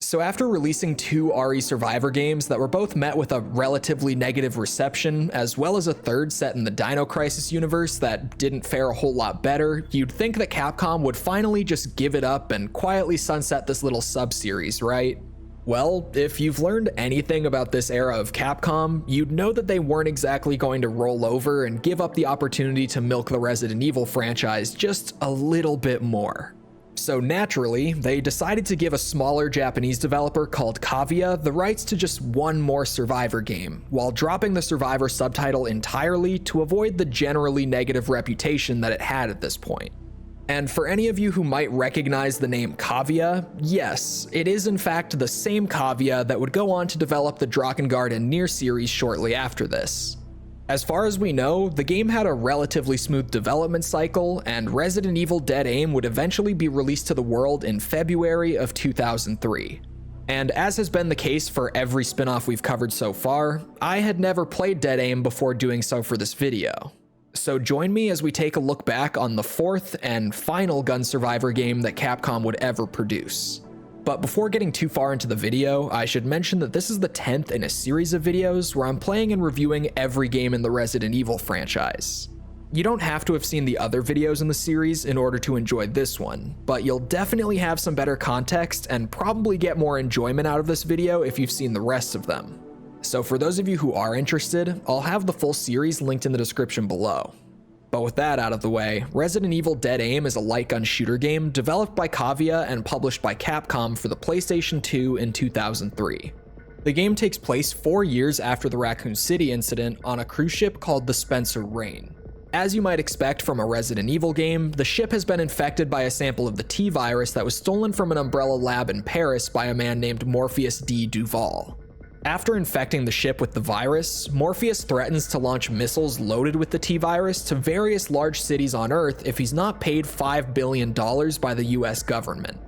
So after releasing two RE Survivor games that were both met with a relatively negative reception, as well as a third set in the Dino Crisis universe that didn't fare a whole lot better, you'd think that Capcom would finally just give it up and quietly sunset this little sub-series, right? Well, if you've learned anything about this era of Capcom, you'd know that they weren't exactly going to roll over and give up the opportunity to milk the Resident Evil franchise just a little bit more. So naturally, they decided to give a smaller Japanese developer called Cavia the rights to just one more Survivor game, while dropping the Survivor subtitle entirely to avoid the generally negative reputation that it had at this point. And for any of you who might recognize the name Cavia, yes, it is in fact the same Cavia that would go on to develop the Drakengard and Nier series shortly after this. As far as we know, the game had a relatively smooth development cycle, and Resident Evil Dead Aim would eventually be released to the world in February of 2003. And as has been the case for every spin-off we've covered so far, I had never played Dead Aim before doing so for this video. So join me as we take a look back on the fourth and final gun survivor game that Capcom would ever produce. But before getting too far into the video, I should mention that this is the 10th in a series of videos where I'm playing and reviewing every game in the Resident Evil franchise. You don't have to have seen the other videos in the series in order to enjoy this one, but you'll definitely have some better context and probably get more enjoyment out of this video if you've seen the rest of them. So for those of you who are interested, I'll have the full series linked in the description below. But with that out of the way, Resident Evil Dead Aim is a light gun shooter game developed by Cavia and published by Capcom for the PlayStation 2 in 2003. The game takes place 4 years after the Raccoon City incident on a cruise ship called the Spencer Rain. As you might expect from a Resident Evil game, the ship has been infected by a sample of the T virus that was stolen from an Umbrella lab in Paris by a man named Morpheus D. Duval. After infecting the ship with the virus, Morpheus threatens to launch missiles loaded with the T-virus to various large cities on Earth if he's not paid $5 billion by the US government.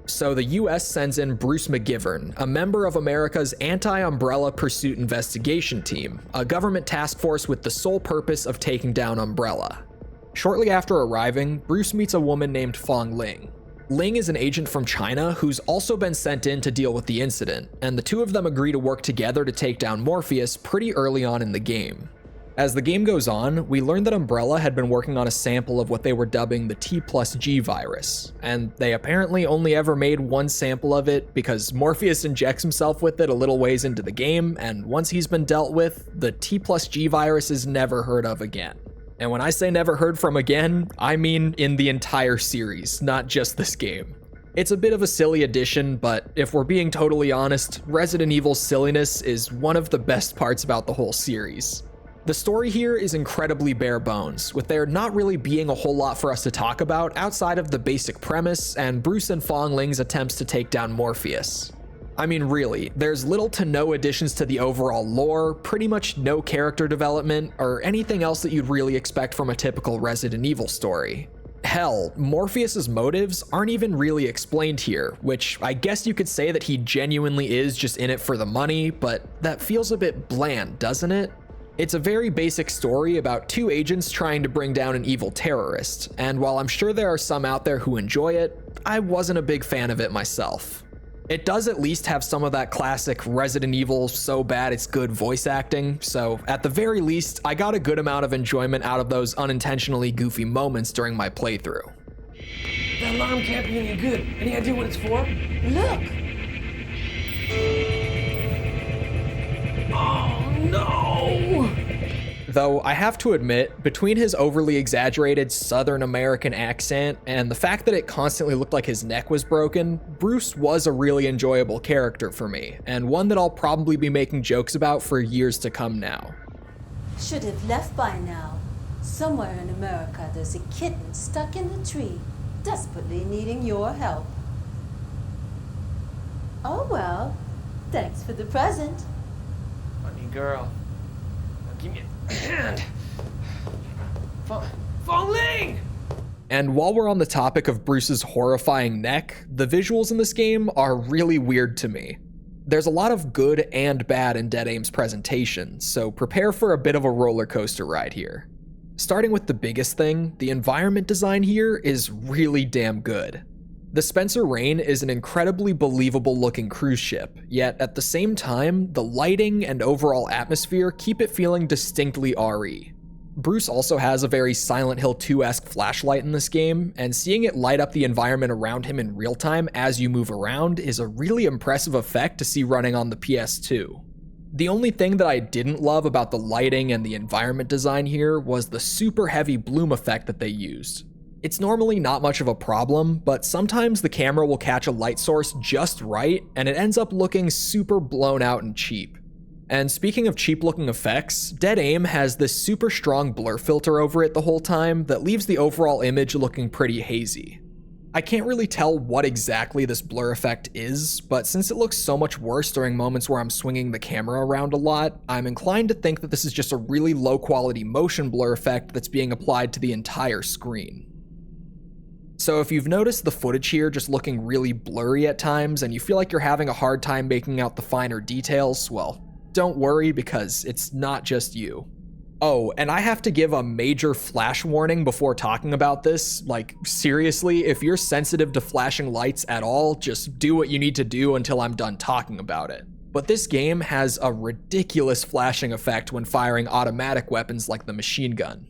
So the US sends in Bruce McGivern, a member of America's Anti-Umbrella Pursuit Investigation Team, a government task force with the sole purpose of taking down Umbrella. Shortly after arriving, Bruce meets a woman named Fong Ling. Ling is an agent from China who's also been sent in to deal with the incident, and the two of them agree to work together to take down Morpheus pretty early on in the game. As the game goes on, we learn that Umbrella had been working on a sample of what they were dubbing the T+G virus, and they apparently only ever made one sample of it because Morpheus injects himself with it a little ways into the game, and once he's been dealt with, the T+G virus is never heard of again. And when I say never heard from again, I mean in the entire series, not just this game. It's a bit of a silly addition, but if we're being totally honest, Resident Evil's silliness is one of the best parts about the whole series. The story here is incredibly bare bones, with there not really being a whole lot for us to talk about outside of the basic premise and Bruce and Fong Ling's attempts to take down Morpheus. I mean really, there's little to no additions to the overall lore, pretty much no character development, or anything else that you'd really expect from a typical Resident Evil story. Hell, Morpheus's motives aren't even really explained here, which I guess you could say that he genuinely is just in it for the money, but that feels a bit bland, doesn't it? It's a very basic story about two agents trying to bring down an evil terrorist, and while I'm sure there are some out there who enjoy it, I wasn't a big fan of it myself. It does at least have some of that classic Resident Evil so bad it's good voice acting, so at the very least, I got a good amount of enjoyment out of those unintentionally goofy moments during my playthrough. That alarm can't be any good. Any idea what it's for? Look! Oh no! Though I have to admit, between his overly exaggerated Southern American accent and the fact that it constantly looked like his neck was broken, Bruce was a really enjoyable character for me, and one that I'll probably be making jokes about for years to come now. Should have left by now. Somewhere in America there's a kitten stuck in the tree, desperately needing your help. Oh well, thanks for the present. Funny girl. Now give me a hand. Fong Ling! And while we're on the topic of Bruce's horrifying neck, the visuals in this game are really weird to me. There's a lot of good and bad in Dead Aim's presentation, so prepare for a bit of a roller coaster ride here. Starting with the biggest thing, the environment design here is really damn good. The Spencer Rain is an incredibly believable looking cruise ship, yet at the same time, the lighting and overall atmosphere keep it feeling distinctly RE. Bruce also has a very Silent Hill 2-esque flashlight in this game, and seeing it light up the environment around him in real time as you move around is a really impressive effect to see running on the PS2. The only thing that I didn't love about the lighting and the environment design here was the super heavy bloom effect that they used. It's normally not much of a problem, but sometimes the camera will catch a light source just right, and it ends up looking super blown out and cheap. And speaking of cheap looking effects, Dead Aim has this super strong blur filter over it the whole time that leaves the overall image looking pretty hazy. I can't really tell what exactly this blur effect is, but since it looks so much worse during moments where I'm swinging the camera around a lot, I'm inclined to think that this is just a really low quality motion blur effect that's being applied to the entire screen. So if you've noticed the footage here just looking really blurry at times and you feel like you're having a hard time making out the finer details, well, don't worry because it's not just you. Oh, and I have to give a major flash warning before talking about this. Like, seriously, if you're sensitive to flashing lights at all, just do what you need to do until I'm done talking about it. But this game has a ridiculous flashing effect when firing automatic weapons like the machine gun.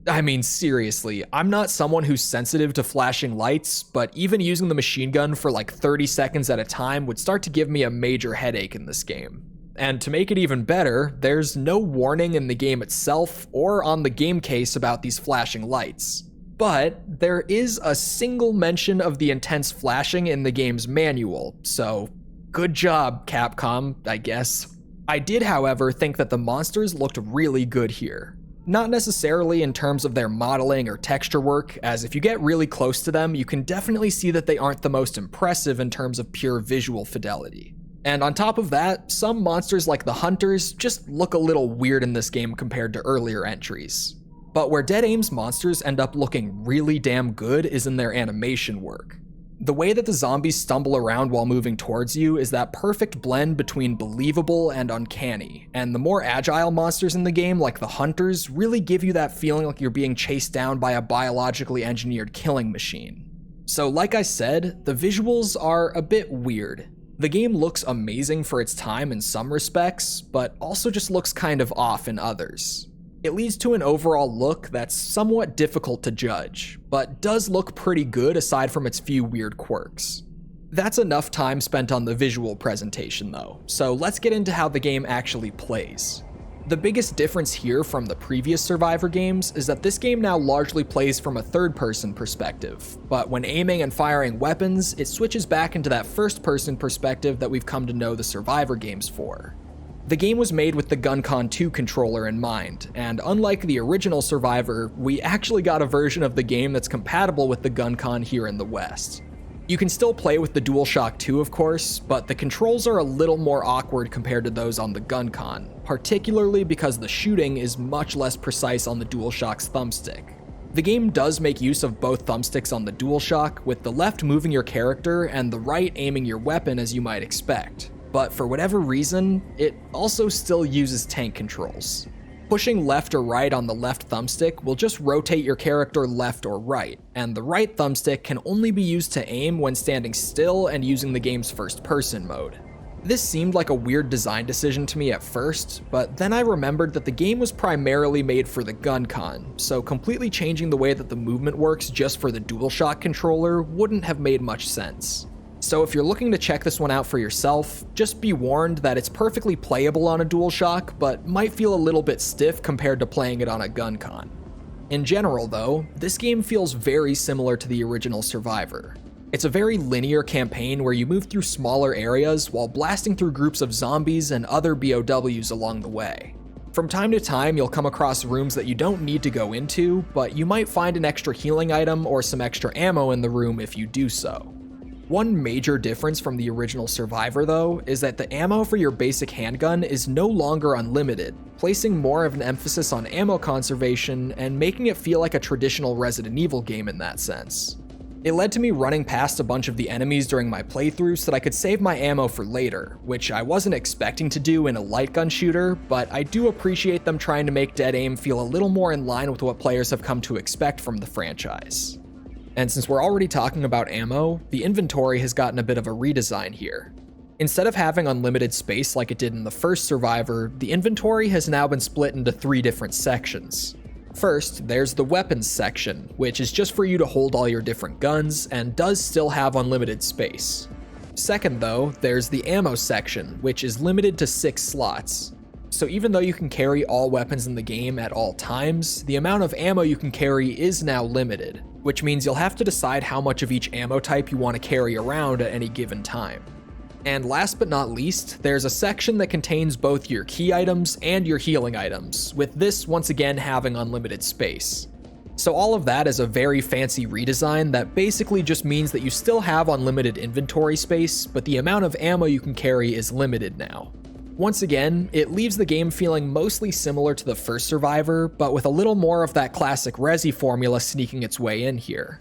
I mean, seriously, I'm not someone who's sensitive to flashing lights, but even using the machine gun for like 30 seconds at a time would start to give me a major headache in this game. And to make it even better, there's no warning in the game itself or on the game case about these flashing lights. But there is a single mention of the intense flashing in the game's manual, so good job, Capcom, I guess. I did, however, think that the monsters looked really good here. Not necessarily in terms of their modeling or texture work, as if you get really close to them, you can definitely see that they aren't the most impressive in terms of pure visual fidelity. And on top of that, some monsters like the Hunters just look a little weird in this game compared to earlier entries. But where Dead Aim's monsters end up looking really damn good is in their animation work. The way that the zombies stumble around while moving towards you is that perfect blend between believable and uncanny, and the more agile monsters in the game, like the Hunters, really give you that feeling like you're being chased down by a biologically engineered killing machine. So like I said, the visuals are a bit weird. The game looks amazing for its time in some respects, but also just looks kind of off in others. It leads to an overall look that's somewhat difficult to judge, but does look pretty good aside from its few weird quirks. That's enough time spent on the visual presentation though, so let's get into how the game actually plays. The biggest difference here from the previous Survivor games is that this game now largely plays from a third-person perspective, but when aiming and firing weapons, it switches back into that first-person perspective that we've come to know the Survivor games for. The game was made with the GunCon 2 controller in mind, and unlike the original Survivor, we actually got a version of the game that's compatible with the GunCon here in the West. You can still play with the DualShock 2, of course, but the controls are a little more awkward compared to those on the GunCon, particularly because the shooting is much less precise on the DualShock's thumbstick. The game does make use of both thumbsticks on the DualShock, with the left moving your character and the right aiming your weapon as you might expect. But for whatever reason, it also still uses tank controls. Pushing left or right on the left thumbstick will just rotate your character left or right, and the right thumbstick can only be used to aim when standing still and using the game's first-person mode. This seemed like a weird design decision to me at first, but then I remembered that the game was primarily made for the GunCon, so completely changing the way that the movement works just for the DualShock controller wouldn't have made much sense. So if you're looking to check this one out for yourself, just be warned that it's perfectly playable on a DualShock, but might feel a little bit stiff compared to playing it on a GunCon. In general though, this game feels very similar to the original Survivor. It's a very linear campaign where you move through smaller areas while blasting through groups of zombies and other BOWs along the way. From time to time, you'll come across rooms that you don't need to go into, but you might find an extra healing item or some extra ammo in the room if you do so. One major difference from the original Survivor though, is that the ammo for your basic handgun is no longer unlimited, placing more of an emphasis on ammo conservation and making it feel like a traditional Resident Evil game in that sense. It led to me running past a bunch of the enemies during my playthrough so that I could save my ammo for later, which I wasn't expecting to do in a light gun shooter, but I do appreciate them trying to make Dead Aim feel a little more in line with what players have come to expect from the franchise. And since we're already talking about ammo, the inventory has gotten a bit of a redesign here. Instead of having unlimited space like it did in the first Survivor, the inventory has now been split into 3 different sections. First, there's the weapons section, which is just for you to hold all your different guns and does still have unlimited space. Second though, there's the ammo section, which is limited to 6 slots. So even though you can carry all weapons in the game at all times, the amount of ammo you can carry is now limited, which means you'll have to decide how much of each ammo type you want to carry around at any given time. And last but not least, there's a section that contains both your key items and your healing items, with this once again having unlimited space. So all of that is a very fancy redesign that basically just means that you still have unlimited inventory space, but the amount of ammo you can carry is limited now. Once again, it leaves the game feeling mostly similar to the first Survivor, but with a little more of that classic Resi formula sneaking its way in here.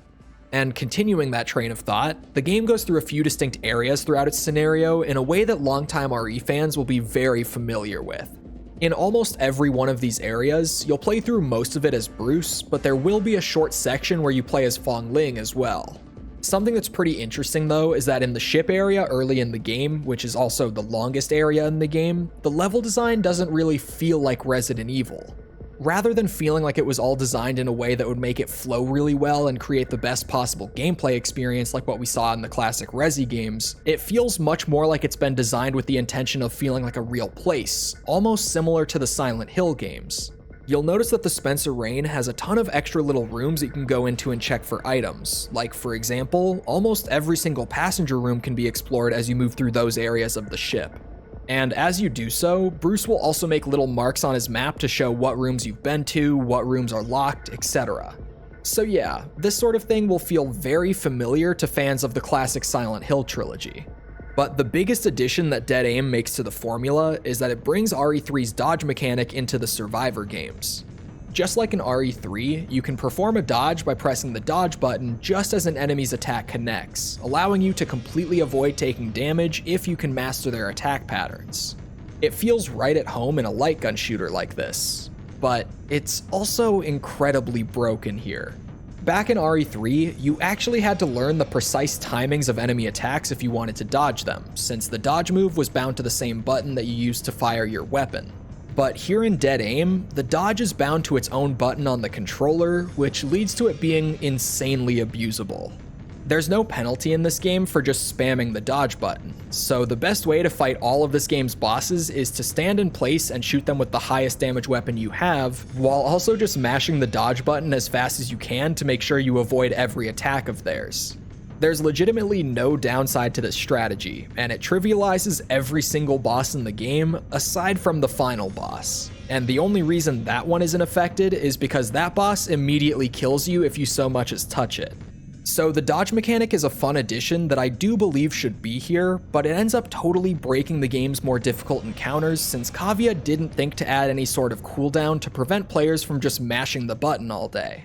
And continuing that train of thought, the game goes through a few distinct areas throughout its scenario in a way that longtime RE fans will be very familiar with. In almost every one of these areas, you'll play through most of it as Bruce, but there will be a short section where you play as Fong Ling as well. Something that's pretty interesting though is that in the ship area early in the game, which is also the longest area in the game, the level design doesn't really feel like Resident Evil. Rather than feeling like it was all designed in a way that would make it flow really well and create the best possible gameplay experience like what we saw in the classic Resi games, it feels much more like it's been designed with the intention of feeling like a real place, almost similar to the Silent Hill games. You'll notice that the Spencer Rain has a ton of extra little rooms that you can go into and check for items. Like for example, almost every single passenger room can be explored as you move through those areas of the ship. And as you do so, Bruce will also make little marks on his map to show what rooms you've been to, what rooms are locked, etc. So yeah, this sort of thing will feel very familiar to fans of the classic Silent Hill trilogy. But the biggest addition that Dead Aim makes to the formula is that it brings RE3's dodge mechanic into the Survivor games. Just like in RE3, you can perform a dodge by pressing the dodge button just as an enemy's attack connects, allowing you to completely avoid taking damage if you can master their attack patterns. It feels right at home in a light gun shooter like this, but it's also incredibly broken here. Back in RE3, you actually had to learn the precise timings of enemy attacks if you wanted to dodge them, since the dodge move was bound to the same button that you used to fire your weapon. But here in Dead Aim, the dodge is bound to its own button on the controller, which leads to it being insanely abusable. There's no penalty in this game for just spamming the dodge button, so the best way to fight all of this game's bosses is to stand in place and shoot them with the highest damage weapon you have, while also just mashing the dodge button as fast as you can to make sure you avoid every attack of theirs. There's legitimately no downside to this strategy, and it trivializes every single boss in the game aside from the final boss. And the only reason that one isn't affected is because that boss immediately kills you if you so much as touch it. So the dodge mechanic is a fun addition that I do believe should be here, but it ends up totally breaking the game's more difficult encounters since Cavia didn't think to add any sort of cooldown to prevent players from just mashing the button all day.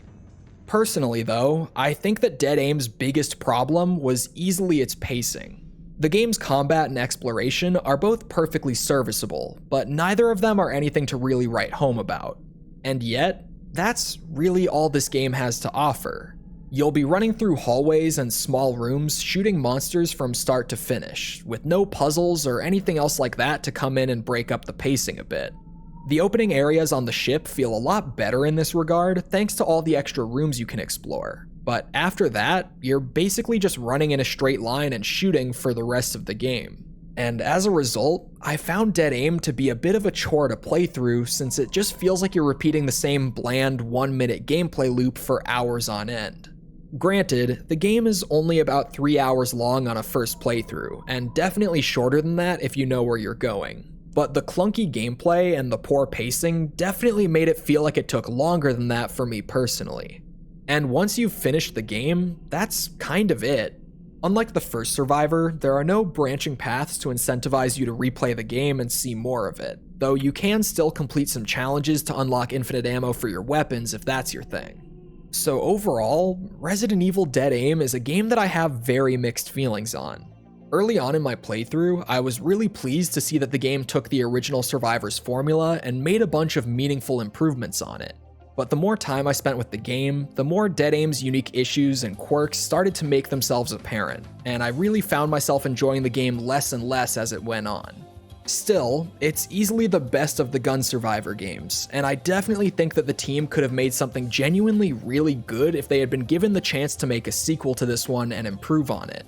Personally though, I think that Dead Aim's biggest problem was easily its pacing. The game's combat and exploration are both perfectly serviceable, but neither of them are anything to really write home about. And yet, that's really all this game has to offer. You'll be running through hallways and small rooms shooting monsters from start to finish, with no puzzles or anything else like that to come in and break up the pacing a bit. The opening areas on the ship feel a lot better in this regard thanks to all the extra rooms you can explore, but after that, you're basically just running in a straight line and shooting for the rest of the game. And as a result, I found Dead Aim to be a bit of a chore to play through since it just feels like you're repeating the same bland 1-minute gameplay loop for hours on end. Granted, the game is only about 3 hours long on a first playthrough, and definitely shorter than that if you know where you're going. But the clunky gameplay and the poor pacing definitely made it feel like it took longer than that for me personally. And once you've finished the game, that's kind of it. Unlike the first Survivor, there are no branching paths to incentivize you to replay the game and see more of it, though you can still complete some challenges to unlock infinite ammo for your weapons if that's your thing. So overall, Resident Evil Dead Aim is a game that I have very mixed feelings on. Early on in my playthrough, I was really pleased to see that the game took the original Survivor's formula and made a bunch of meaningful improvements on it. But the more time I spent with the game, the more Dead Aim's unique issues and quirks started to make themselves apparent, and I really found myself enjoying the game less and less as it went on. Still, it's easily the best of the Gun Survivor games, and I definitely think that the team could have made something genuinely really good if they had been given the chance to make a sequel to this one and improve on it.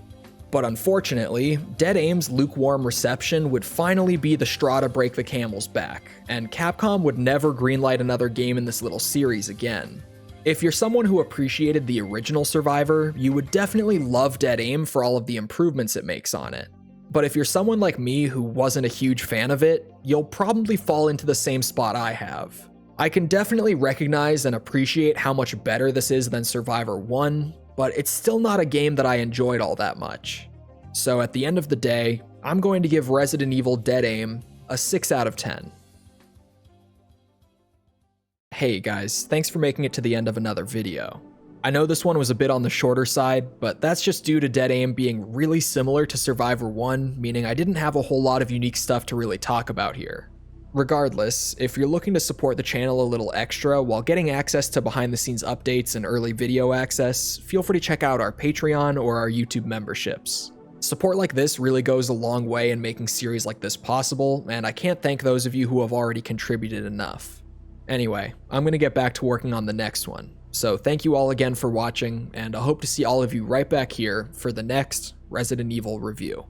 But unfortunately, Dead Aim's lukewarm reception would finally be the straw to break the camel's back, and Capcom would never greenlight another game in this little series again. If you're someone who appreciated the original Survivor, you would definitely love Dead Aim for all of the improvements it makes on it. But if you're someone like me who wasn't a huge fan of it, you'll probably fall into the same spot I have. I can definitely recognize and appreciate how much better this is than Survivor 1, but it's still not a game that I enjoyed all that much. So at the end of the day, I'm going to give Resident Evil Dead Aim a 6 out of 10. Hey guys, thanks for making it to the end of another video. I know this one was a bit on the shorter side, but that's just due to Dead Aim being really similar to Survivor 1, meaning I didn't have a whole lot of unique stuff to really talk about here. Regardless, if you're looking to support the channel a little extra while getting access to behind the scenes updates and early video access, feel free to check out our Patreon or our YouTube memberships. Support like this really goes a long way in making series like this possible, and I can't thank those of you who have already contributed enough. Anyway, I'm going to get back to working on the next one, so thank you all again for watching, and I hope to see all of you right back here for the next Resident Evil review.